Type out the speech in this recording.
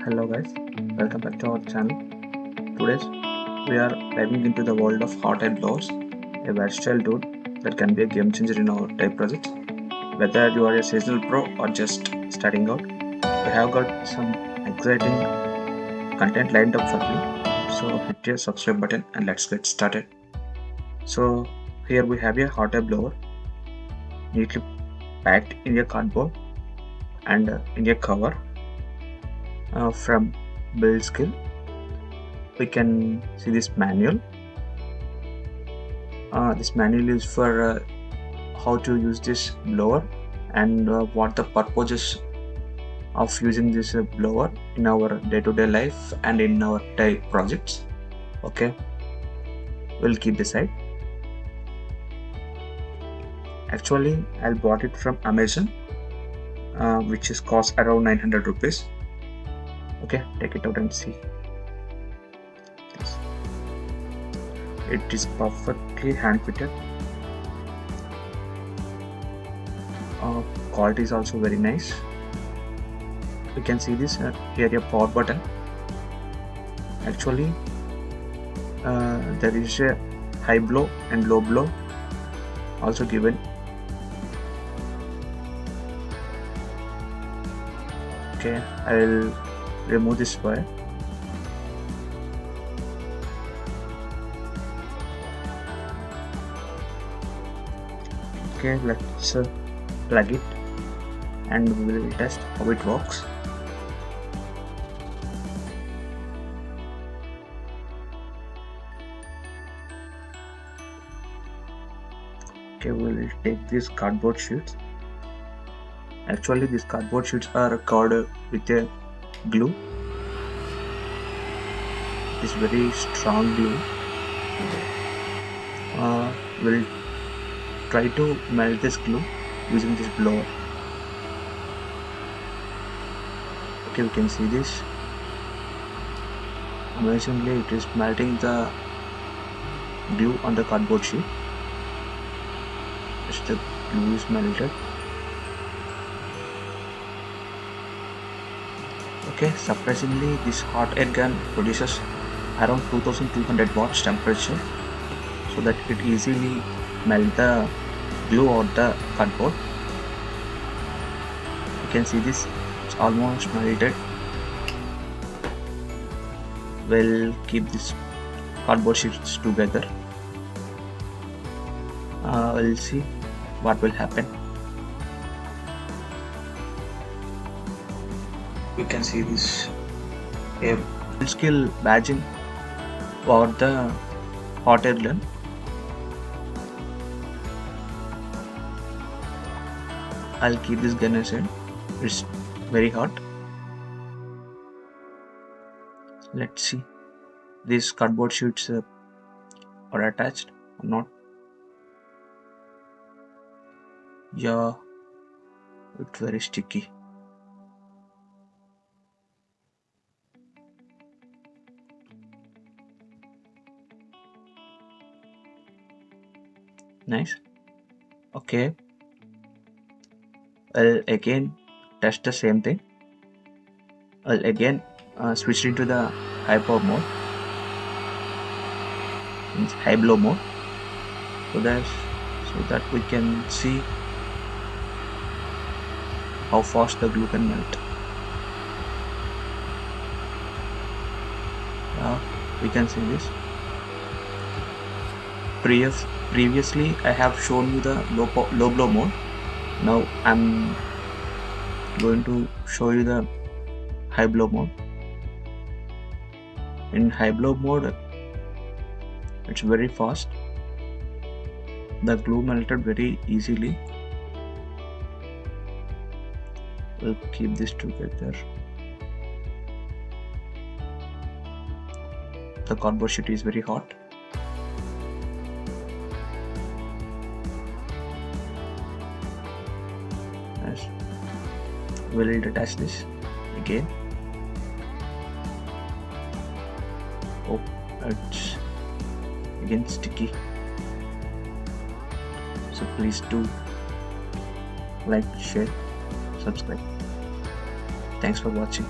Hello guys, welcome back to our channel. Today we are diving into the world of hot air blowers, a versatile tool that can be a game changer in our type projects. Whether you are a seasonal pro or just starting out, we have got some exciting content lined up for you. So hit your subscribe button and let's get started. So here we have a hot air blower neatly packed in a cardboard and in a cover from Build Skill. We can see this manual. This manual is for how to use this blower and what the purposes of using this blower in our day-to-day life and in our type projects. Okay, we'll keep this side. Actually, I bought it from Amazon, which is cost around 900 rupees. Okay, take it out and see. It is perfectly hand fitted. Quality is also very nice. You can see this here, a power button. Actually, there is a high blow and low blow also given. Okay, I will remove this wire. Okay, let's plug it and we will test how it works. Okay, we will take these cardboard sheets. Actually, these cardboard sheets are covered with a glue. It's very strong glue. We'll try to melt this glue using this blower. Okay, we can see this. Amazingly, it is melting the glue on the cardboard sheet. As the glue is melted. Okay, surprisingly, this hot air gun produces around 2200 watts temperature, so that it easily melt the glue or the cardboard. You can see this, it's almost melted. We'll keep this cardboard sheets together. We'll see what will happen. You can see this a skill badging for the hot air gun. I'll keep this gun aside. It's very hot. Let's see. These cardboard sheets are attached or not. Yeah, it's very sticky. Nice. Okay. I'll again test the same thing. I'll again switch into the high power mode, means high blow mode, so that we can see how fast the glue can melt. We can see this. Previously, I have shown you the low blow mode. Now I'm going to show you the high blow mode. In high blow mode, it's very fast. The glue melted very easily. We'll keep this together. The cardboard sheet is very hot. Yes. We'll detach this again. Oh, it's again sticky. So please do like, share, subscribe. Thanks for watching.